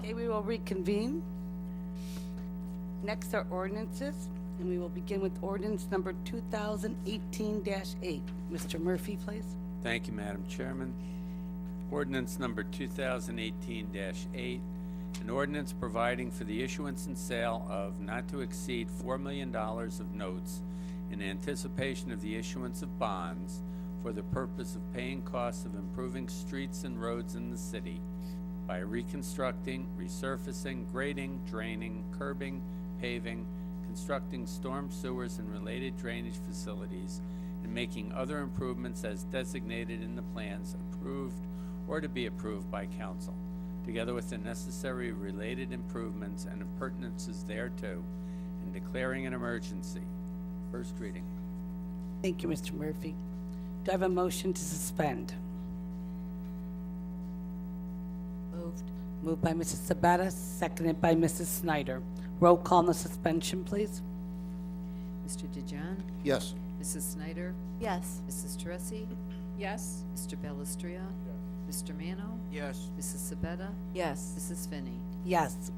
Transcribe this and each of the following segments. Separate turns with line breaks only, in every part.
Okay, we will reconvene. Next are ordinances, and we will begin with ordinance number 2018-8. Mr. Murphy, please.
Thank you, Madam Chairman. Ordinance number 2018-8, an ordinance providing for the issuance and sale of not to exceed $4 million of notes in anticipation of the issuance of bonds for the purpose of paying costs of improving streets and roads in the city by reconstructing, resurfacing, grading, draining, curbing, paving, constructing storm sewers and related drainage facilities, and making other improvements as designated in the plans approved or to be approved by council, together with the necessary related improvements and appurtenances thereto, and declaring an emergency. First reading.
Thank you, Mr. Murphy. Do I have a motion to suspend?
Moved.
Moved by Mrs. Sabata, seconded by Mrs. Snyder. Roll call on the suspension, please.
Mr. DeJohn?
Yes.
Mrs. Snyder?
Yes.
Mrs. Teresi?
Yes.
Mr. Ballestria? Mr. Mano?
Yes.
Mrs. Sabetta?
Yes.
Mrs. Finney?
Yes.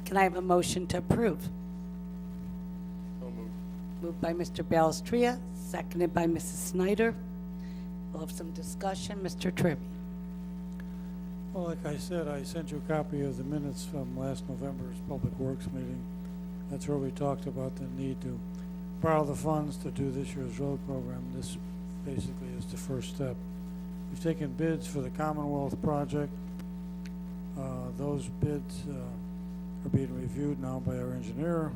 Can I have a motion to approve?
So moved.
Moved by Mr. Ballestria, seconded by Mrs. Snyder. We'll have some discussion. Mr. Tribby.
Well, like I said, I sent you a copy of the minutes from last November's Public Works meeting. That's where we talked about the need to borrow the funds to do this year's road program. This basically is the first step. We've taken bids for the Commonwealth project. Those bids are being reviewed now by our engineer.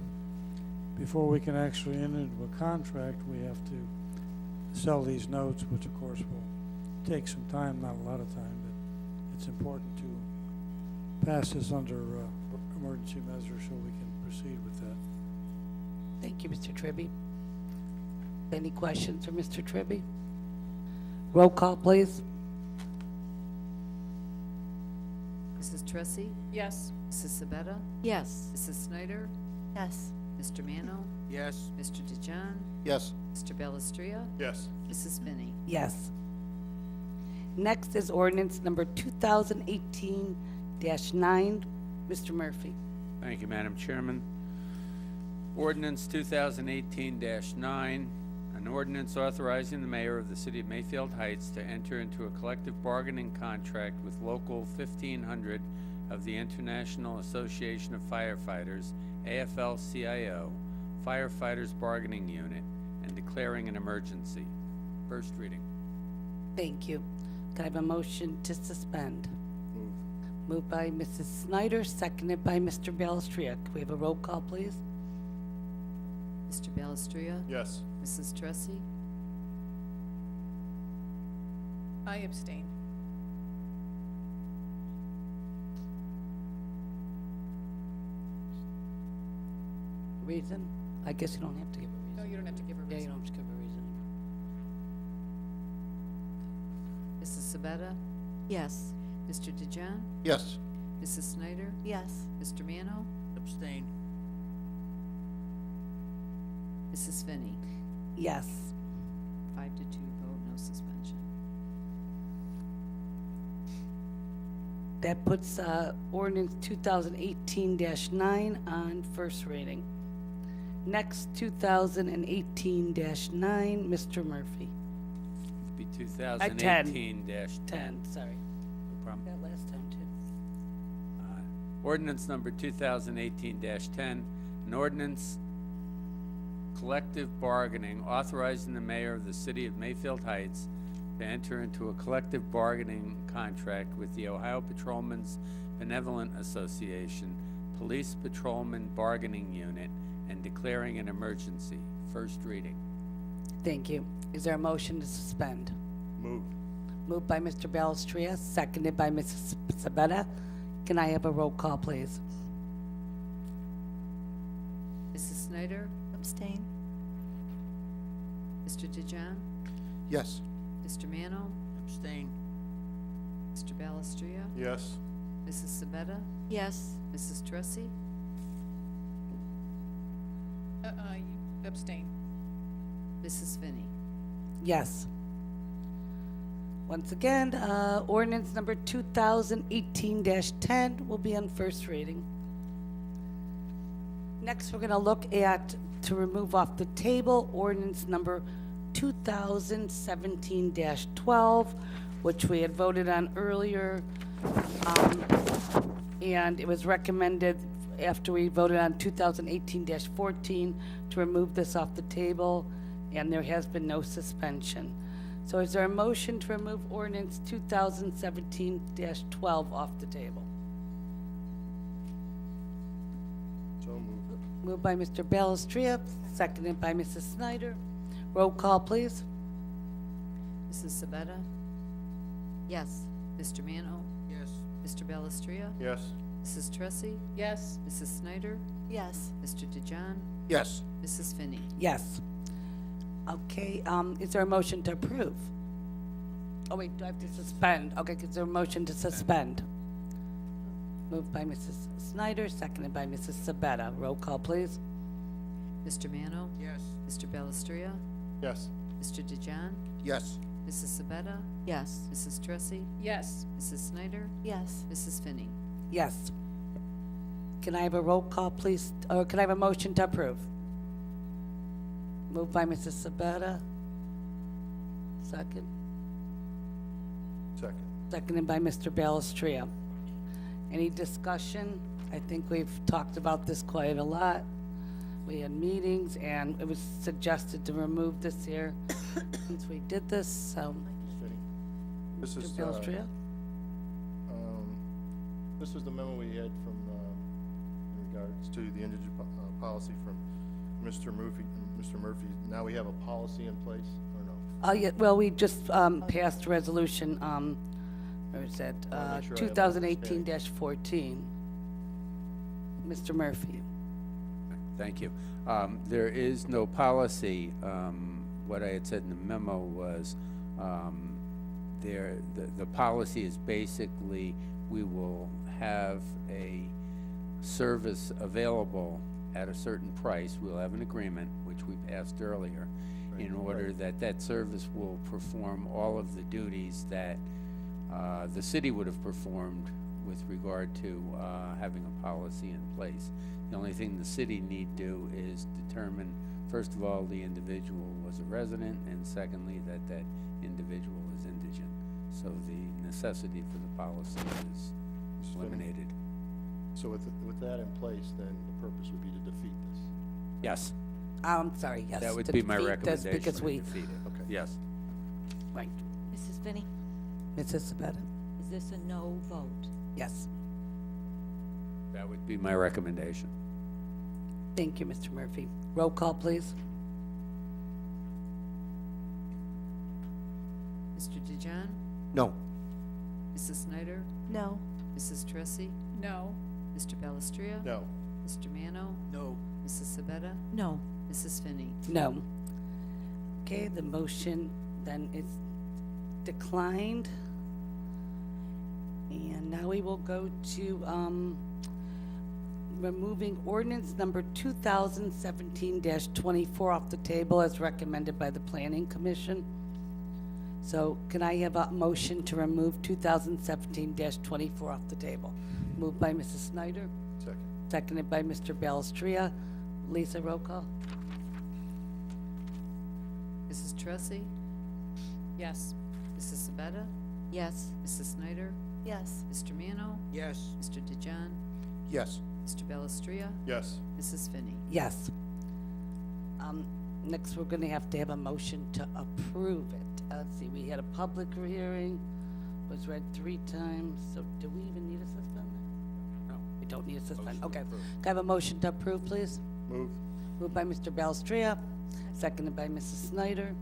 Before we can actually enter into a contract, we have to sell these notes, which of course will take some time, not a lot of time, but it's important to pass this under emergency measure so we can proceed with that.
Thank you, Mr. Tribby. Any questions for Mr. Tribby? Roll call, please.
Mrs. Teresi?
Yes.
Mrs. Sabetta?
Yes.
Mrs. Snyder?
Yes.
Mr. Mano?
Yes.
Mr. DeJohn?
Yes.
Mr. Ballestria?
Yes.
Mrs. Finney?
Yes. Next is ordinance number 2018-9. Mr. Murphy.
Thank you, Madam Chairman. Ordinance 2018-9, an ordinance authorizing the mayor of the city of Mayfield Heights to enter into a collective bargaining contract with Local 1500 of the International Association of Firefighters, AFL-CIO, Firefighters Bargaining Unit, and declaring an emergency. First reading.
Thank you. Can I have a motion to suspend? Moved by Mrs. Snyder, seconded by Mr. Ballestria. Can we have a roll call, please?
Mr. Ballestria?
Yes.
Mrs. Teresi?
I abstain.
Reason? I guess you don't have to give a reason.
No, you don't have to give a
Yeah, you
reason.
don't have to give a reason.
Mrs. Sabetta?
Yes.
Mr. DeJohn?
Yes.
Mrs. Snyder?
Yes.
Mr. Mano?
Abstain.
Mrs. Finney?
Yes.
5-2 vote, no suspension.
That puts ordinance 2018-9 on first reading. Next, 2018-9, Mr. Murphy.
It'd be
10.
2018-10.
10, sorry.
No problem.
That last time, too.
Ordinance number 2018-10, an ordinance collective bargaining authorizing the mayor of the city of Mayfield Heights to enter into a collective bargaining contract with the Ohio Patrolmen's Benevolent Association, Police Patrolman Bargaining Unit, and declaring an emergency. First reading.
Thank you. Is there a motion to suspend?
Moved.
Moved by Mr. Ballestria, seconded by Mrs. Sabetta. Can I have a roll call, please?
Mrs. Snyder?
Abstain.
Mr. DeJohn?
Yes.
Mr. Mano?
Abstain.
Mr. Ballestria?
Yes.
Mrs. Sabetta?
Yes.
Mrs. Teresi?
I abstain.
Mrs. Finney?
Yes. Once again, ordinance number 2018-10 will be on first reading. Next, we're going to look at, to remove off the table, ordinance number 2017-12, which we had voted on earlier. And it was recommended after we voted on 2018-14 to remove this off the table, and there has been no suspension. So is there a motion to remove ordinance 2017-12 off the table?
So moved.
Moved by Mr. Balestria, seconded by Mrs. Snyder. Roll call, please.
Mrs. Sabetta?
Yes.
Mr. Mano?
Yes.
Mr. Balestria?
Yes.
Mrs. Tressi?
Yes.
Mrs. Snyder?
Yes.
Mr. DeJohn?
Yes.
Mrs. Finney?
Yes. Okay, is there a motion to approve? Oh, wait, do I have to suspend? Okay, is there a motion to suspend? Moved by Mrs. Snyder, seconded by Mrs. Sabetta. Roll call, please.
Mr. Mano?
Yes.
Mr. Balestria?
Yes.
Mr. DeJohn?
Yes.
Mrs. Sabetta?
Yes.
Mrs. Tressi?
Yes.
Mrs. Snyder?
Yes.
Mrs. Finney?
Yes. Can I have a roll call, please? Or can I have a motion to approve? Moved by Mrs. Sabetta. Second.
Second.
Seconded by Mr. Balestria. Any discussion? I think we've talked about this quite a lot. We had meetings, and it was suggested to remove this here since we did this, so.
This
Mr.
is,
Balestria?
this is the memo we had from, in regards to the indigent policy from Mr. Murphy. Mr. Murphy, now we have a policy in place, or no?
Yeah, well, we just passed resolution, where is that?
Wanna make sure I have an
2018-14. Mr. Murphy.
Thank you. There is no policy. What I had said in the memo was, the policy is basically, we will have a service available at a certain price. We'll have an agreement, which we passed earlier, in order that that service will perform all of the duties that the city would have performed with regard to having a policy in place. The only thing the city need do is determine, first of all, the individual was a resident, and secondly, that that individual is indigent. So the necessity for the policy is eliminated.
So with that in place, then the purpose would be to defeat this.
Yes,
I'm sorry, yes.
that would
to
be my
defeat this
recommendation,
Because
to
we,
defeat it.
Okay.
Yes.
right.
Mrs. Finney,
Mrs. Sabetta?
is this a no vote?
Yes.
That would be my recommendation.
Thank you, Mr. Murphy. Roll call, please.
Mr. DeJohn?
No.
Mrs. Snyder?
No.
Mrs. Tressi?
No.
Mr. Balestria?
No.
Mr. Mano?
No.
Mrs. Sabetta?
No.
Mrs. Finney?
No. Okay, the motion then is declined. And now we will go to removing ordinance number 2017-24 off the table as recommended by the Planning Commission. So can I have a motion to remove 2017-24 off the table? Moved by Mrs. Snyder,
Second.
seconded by Mr. Balestria. Lisa, roll call.
Mrs. Tressi?
Yes.
Mrs. Sabetta?
Yes.
Mrs. Snyder?
Yes.
Mr. Mano?
Yes.
Mr. DeJohn?
Yes.
Mr. Balestria?
Yes.
Mrs. Finney?
Yes. Next, we're gonna have to have a motion to approve it. Let's see, we had a public hearing, was read 3 times, so do we even need a suspend? No, we don't need a suspend.
Motion to
Okay.
approve.
Can I have a motion to approve, please?
Move.
Moved by Mr. Balestria, seconded by Mrs. Snyder.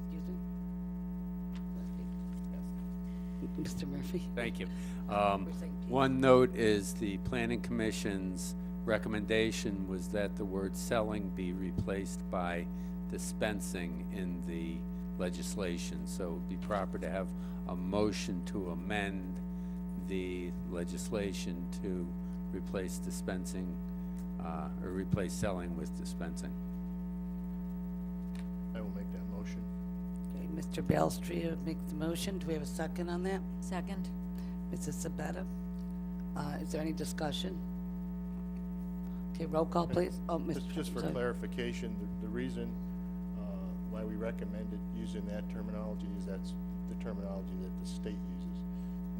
Excuse me? Mr. Murphy?
Thank you.
We're saying
One note is the Planning Commission's recommendation was that the word selling be replaced by dispensing in the legislation. So it would be proper to have a motion to amend the legislation to replace dispensing, or replace selling with dispensing.
I will make that motion.
Okay, Mr. Balestria makes the motion. Do we have a second on that?
Second.
Mrs. Sabetta? Is there any discussion? Okay, roll call, please. Oh, Mr.
Just for
sorry.
clarification, the reason why we recommended using that terminology is that's the terminology that the state uses.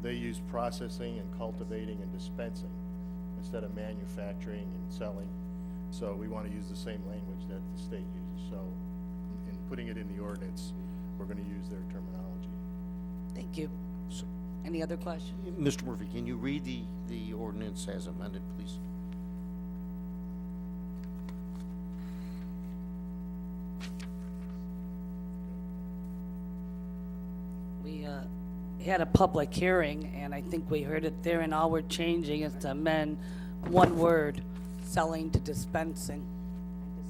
They use processing and cultivating and dispensing instead of manufacturing and selling. So we want to use the same language that the state uses. So in putting it in the ordinance, we're going to use their terminology.
Thank you. Any other questions?
Mr. Murphy, can you read the ordinance as amended, please?
We had a public hearing, and I think we heard it there, and all we're changing is to amend one word, selling to dispensing.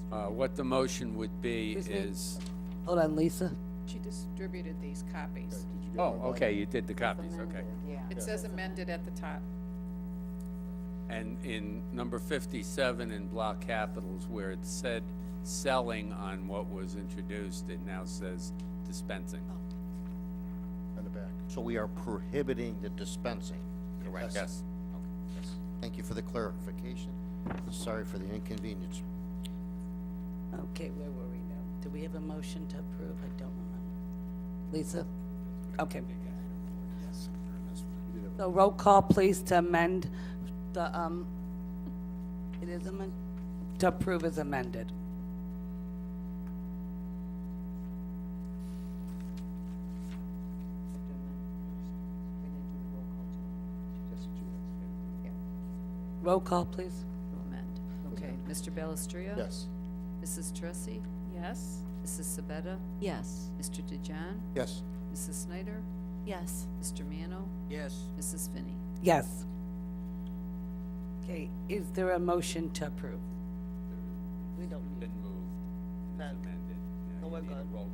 What the motion would be
Excuse me?
is,
Hold on, Lisa.
She distributed these copies.
Did you get
oh,
my
okay, you did the copies, okay.
It says amended at the top.
And in number 57 in block capitals, where it said selling on what was introduced, it now says dispensing.
on the back?
So we are prohibiting the dispensing, correct?
Yes.
Yes. Thank you for the clarification. Sorry for the inconvenience.
Okay, where were we now? Do we have a motion to approve? I don't remember. Lisa? Okay. So roll call, please, to amend the, it is amended, to approve is amended. Roll call, please.
To amend. Okay, Mr. Balestria?
Yes.
Mrs. Tressi?
Yes?
Mrs. Sabetta?
Yes.
Mr. DeJohn?
Yes.
Mrs. Snyder?
Yes.
Mr. Mano?
Yes.
Mrs. Finney?
Yes. Okay, is there a motion to approve? We don't need,
Been moved, and
That-
it's amended. Now
Oh,
you
we're
need a
good.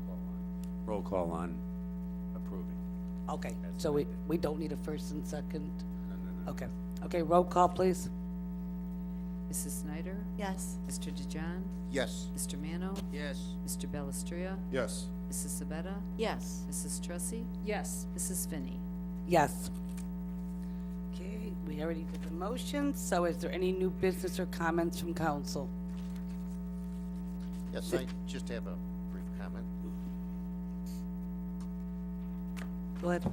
roll call on approving.
okay,
That's
so we
amended.
don't need a first and second?
No.
Okay, okay, roll call, please.
Mrs. Snyder?
Yes.
Mr. DeJohn?
Yes.
Mr. Mano?
Yes.
Mr. Balestria?
Yes.
Mrs. Sabetta?
Yes.
Mrs. Tressi?
Yes.
Mrs. Finney?
Yes. Okay, we already did the motion, so is there any new business or comments from council?
Yes, I just have a brief comment.
Go ahead.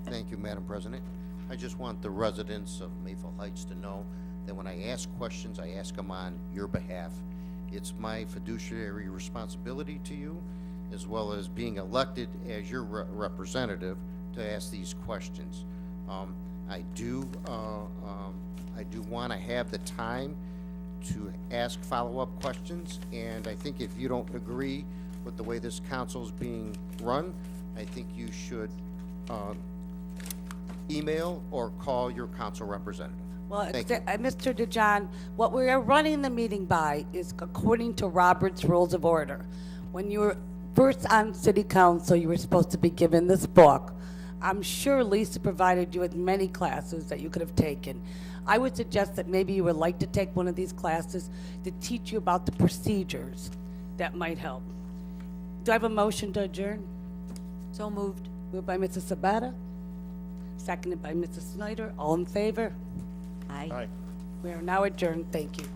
Thank you, Madam President. I just want the residents of Mayfield Heights to know that when I ask questions, I ask them on your behalf. It's my fiduciary responsibility to you, as well as being elected as your representative, to ask these questions. I do want to have the time to ask follow-up questions, and I think if you don't agree with the way this council is being run, I think you should email or call your council representative.
Well,
Thank you.
Mr. DeJohn, what we are running the meeting by is according to Robert's Rules of Order. When you were first on city council, you were supposed to be given this book. I'm sure Lisa provided you with many classes that you could have taken. I would suggest that maybe you would like to take one of these classes to teach you about the procedures. That might help. Do I have a motion to adjourn?
So moved.
Moved by Mrs. Sabata, seconded by Mrs. Snyder. All in favor?
Aye.
Aye.
We are now adjourned. Thank you.